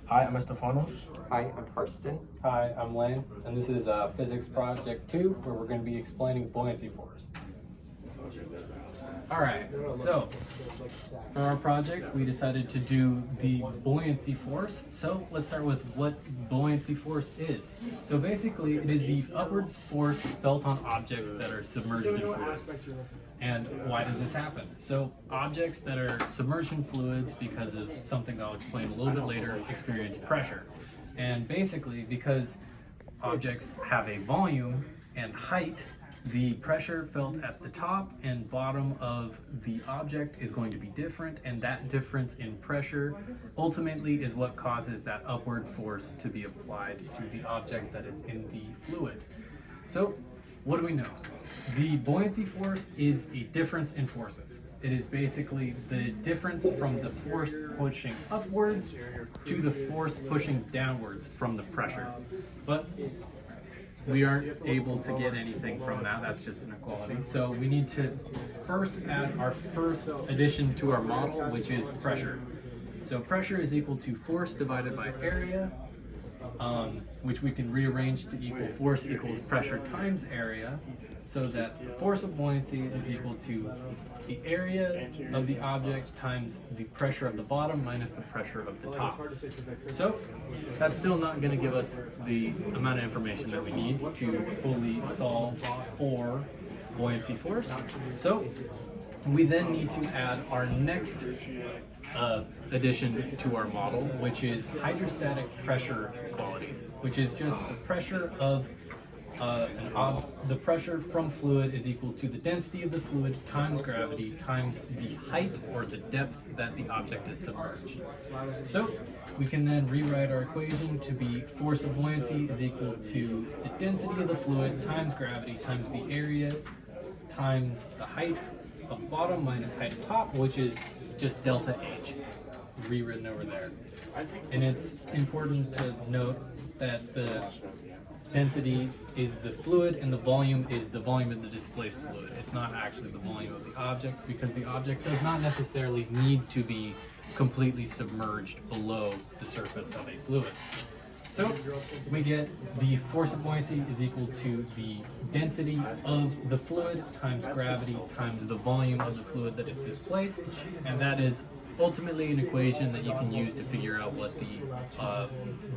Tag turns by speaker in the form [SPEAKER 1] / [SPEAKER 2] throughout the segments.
[SPEAKER 1] Hi, I'm Estefanos.
[SPEAKER 2] Hi, I'm Karsten.
[SPEAKER 3] Hi, I'm Lane, and this is Physics Project 2, where we're going to be explaining buoyancy force. Alright, so for our project, we decided to do the buoyancy force. So let's start with what buoyancy force is. So basically, it is the upwards force felt on objects that are submerged in fluids. And why does this happen? So objects that are submerged in fluids, because of something I'll explain a little bit later, experience pressure. And basically, because objects have a volume and height, the pressure felt at the top and bottom of the object is going to be different, and that difference in pressure ultimately is what causes that upward force to be applied to the object that is in the fluid. So what do we know? The buoyancy force is a difference in forces. It is basically the difference from the force pushing upwards to the force pushing downwards from the pressure. But we aren't able to get anything from that, that's just inequality. So we need to first add our first addition to our model, which is pressure. So pressure is equal to force divided by area, which we can rearrange to equal force equals pressure times area, so that force of buoyancy is equal to the area of the object times the pressure of the bottom minus the pressure of the top. So that's still not going to give us the amount of information that we need to fully solve for buoyancy force. So we then need to add our next addition to our model, which is hydrostatic pressure qualities, which is just the pressure of the pressure from fluid is equal to the density of the fluid times gravity times the height or the depth that the object is submerged. So we can then rewrite our equation to be force of buoyancy is equal to the density of the fluid times gravity times the area times the height of bottom minus height of top, which is just delta H, rewritten over there. And it's important to note that the density is the fluid and the volume is the volume of the displaced fluid. It's not actually the volume of the object, because the object does not necessarily need to be completely submerged below the surface of a fluid. So we get the force of buoyancy is equal to the density of the fluid times gravity times the volume of the fluid that is displaced, and that is ultimately an equation that you can use to figure out what the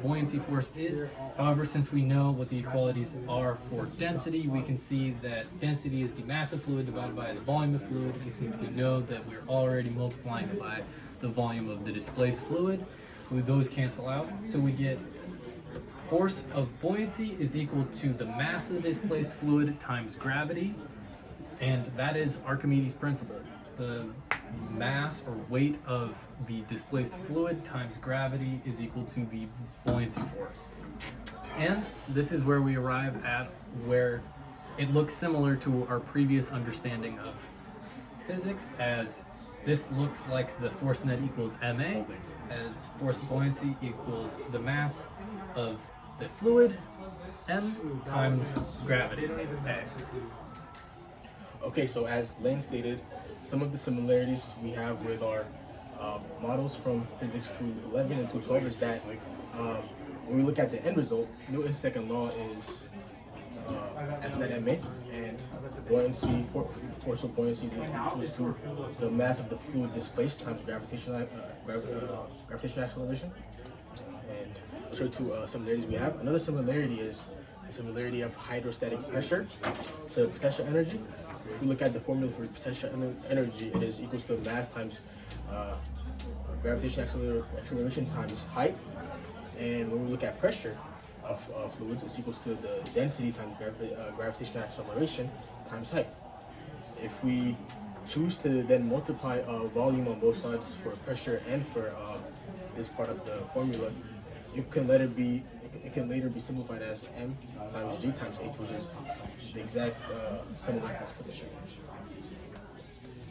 [SPEAKER 3] buoyancy force is. However, since we know what the equalities are for density, we can see that density is the mass of fluid divided by the volume of fluid, and since we know that we're already multiplying by the volume of the displaced fluid, those cancel out, so we get force of buoyancy is equal to the mass of the displaced fluid times gravity, and that is Archimedes' principle. The mass or weight of the displaced fluid times gravity is equal to the buoyancy force. And this is where we arrive at where it looks similar to our previous understanding of physics, as this looks like the force net equals ma, as force of buoyancy equals the mass of the fluid, m times gravity, a.
[SPEAKER 1] Okay, so as Lane stated, some of the similarities we have with our models from Physics 211 and 212 is that when we look at the end result, Newton's second law is F net ma, and buoyancy, force of buoyancy is equals to the mass of the fluid displaced times gravitational acceleration. And I'll show you two similarities we have. Another similarity is the similarity of hydrostatic pressure to potential energy. If we look at the formula for potential energy, it is equals to mass times gravitational acceleration times height. And when we look at pressure of fluids, it's equals to the density times gravitational acceleration times height. If we choose to then multiply volume on both sides for pressure and for this part of the formula, it can later be simplified as m times g times h, which is the exact similar as potential energy.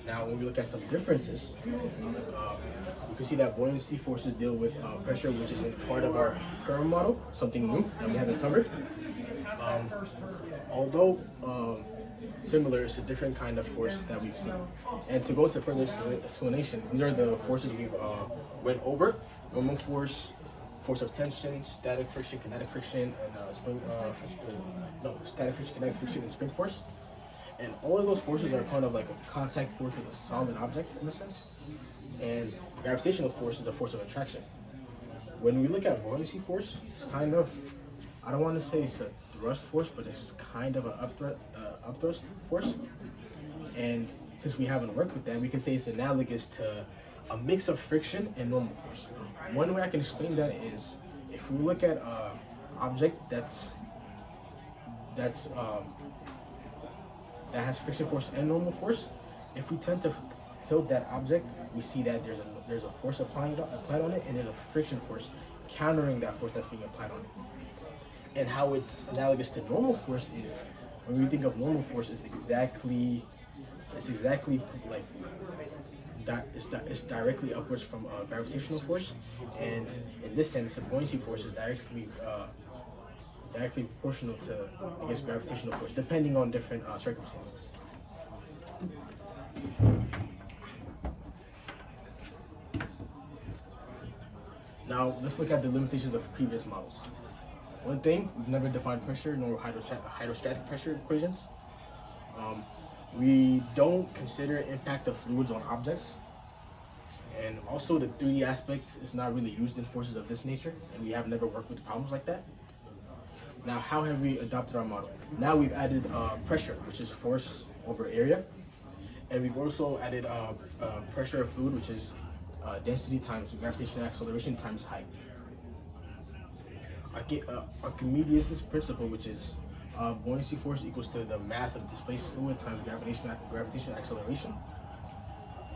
[SPEAKER 1] Now, when we look at some differences, we can see that buoyancy forces deal with pressure, which is part of our current model, something new that we haven't covered. Although similar, it's a different kind of force that we've seen. And to go to further explanation, these are the forces we've went over: normal force, force of tension, static friction, kinetic friction, and static friction, kinetic friction, and spring force. And all of those forces are kind of like a contact force with a solid object in a sense. And gravitational force is a force of attraction. When we look at buoyancy force, it's kind of, I don't want to say it's a thrust force, but it's kind of an upthrust force. And since we haven't worked with that, we can say it's analogous to a mix of friction and normal force. One way I can explain that is if we look at an object that has friction force and normal force, if we tend to tilt that object, we see that there's a force applied on it, and there's a friction force countering that force that's being applied on it. And how it's analogous to normal force is when we think of normal force, it's exactly like that. It's directly upwards from gravitational force, and in this sense, the buoyancy force is directly proportional to, I guess, gravitational force, depending on different circumstances. Now, let's look at the limitations of previous models. One thing, we've never defined pressure nor hydrostatic pressure equations. We don't consider impact of fluids on objects. And also the 3D aspects is not really used in forces of this nature, and we have never worked with problems like that. Now, how have we adopted our model? Now we've added pressure, which is force over area. And we've also added pressure of fluid, which is density times gravitational acceleration times height. Archimedes' principle, which is buoyancy force equals to the mass of displaced fluid times gravitational acceleration.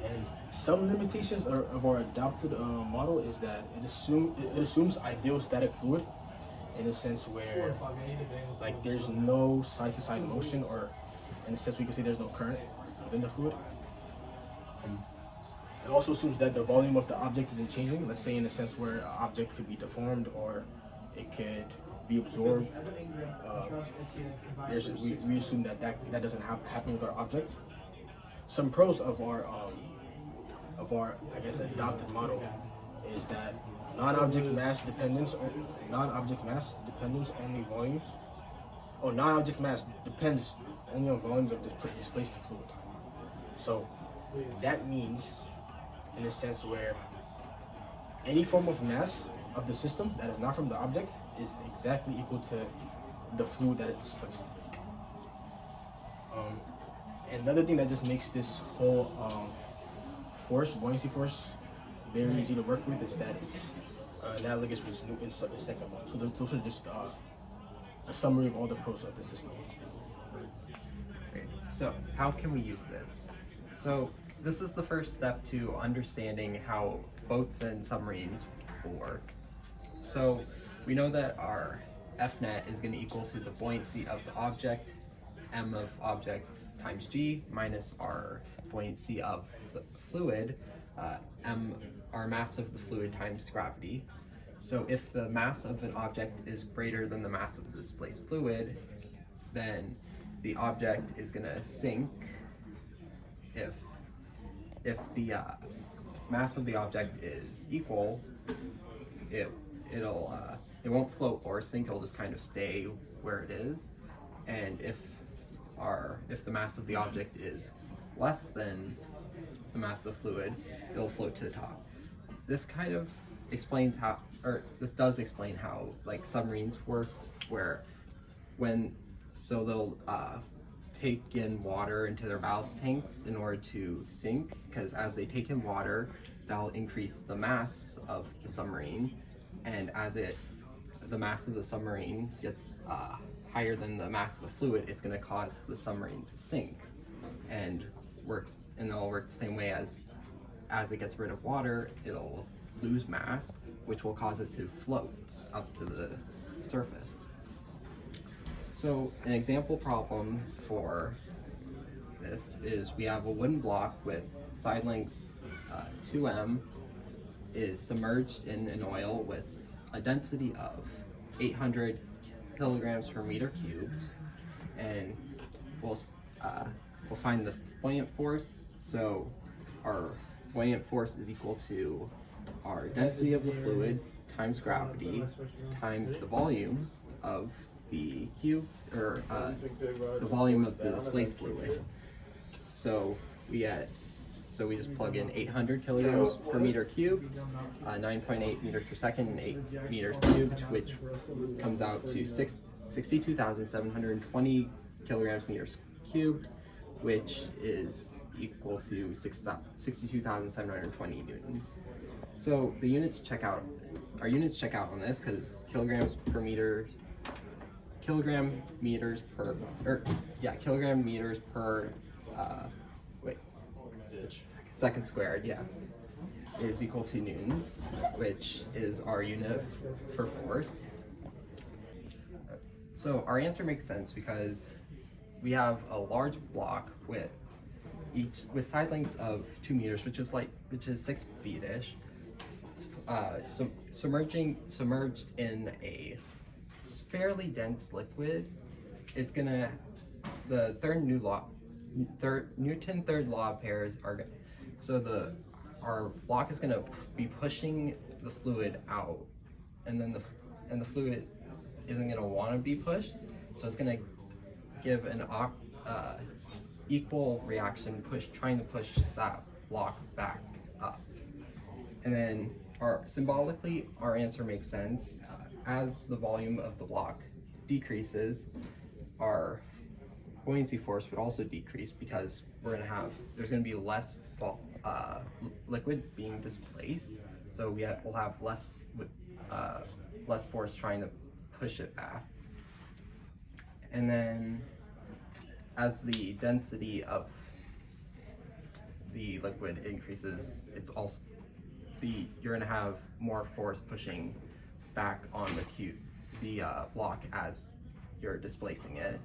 [SPEAKER 1] And some limitations of our adopted model is that it assumes ideal static fluid, in a sense where like there's no side-to-side motion, or in a sense we can say there's no current within the fluid. It also assumes that the volume of the object isn't changing. Let's say in a sense where an object could be deformed or it could be absorbed. We assume that doesn't happen with our object. Some pros of our I guess adopted model is that non-object mass dependence only volumes. Oh, non-object mass depends only on volumes of displaced fluid. So that means, in a sense where any form of mass of the system that is not from the object is exactly equal to the fluid that is displaced. And another thing that just makes this whole buoyancy force, very easy to work with is that it's analogous with Newton's second law. So those are just a summary of all the pros of the system.
[SPEAKER 2] Okay, so how can we use this? So this is the first step to understanding how boats and submarines will work. So we know that our F net is going to equal to the buoyancy of the object, m of object times g, minus our buoyancy of the fluid, m, our mass of the fluid times gravity. So if the mass of an object is greater than the mass of the displaced fluid, then the object is going to sink. If the mass of the object is equal, it won't float or sink. It'll just kind of stay where it is. And if the mass of the object is less than the mass of fluid, it'll float to the top. This kind of explains how, or this does explain how like submarines work, where they'll take in water into their ballast tanks in order to sink, because as they take in water, that'll increase the mass of the submarine, and as the mass of the submarine gets higher than the mass of the fluid, it's going to cause the submarine to sink, and it'll work the same way as it gets rid of water, it'll lose mass, which will cause it to float up to the surface. So an example problem for this is we have a wooden block with side lengths 2m, is submerged in an oil with a density of 800 kilograms per meter cubed, and we'll find the buoyant force. So our buoyant force is equal to our density of the fluid times gravity times the volume of the cube, or the volume of the displaced fluid. So we just plug in 800 kilograms per meter cubed, 9.8 meters per second, and 8 meters cubed, which comes out to 62,720 kilograms meters cubed, which is equal to 62,720 newtons. So the units check out. Our units check out on this because kilogram meters per second squared, yeah, is equal to newtons, which is our unit for force. So our answer makes sense because we have a large block with side lengths of 2 meters, which is 6 feet-ish, submerged in a fairly dense liquid. It's gonna, the Newton's third law of pairs are, so our block is gonna be pushing the fluid out, and then the fluid isn't gonna want to be pushed, so it's gonna give an equal reaction, trying to push that block back up. And then symbolically, our answer makes sense. As the volume of the block decreases, our buoyancy force would also decrease because there's going to be less liquid being displaced, so we'll have less force trying to push it back. And then as the density of the liquid increases, you're going to have more force pushing back on the block as you're displacing it.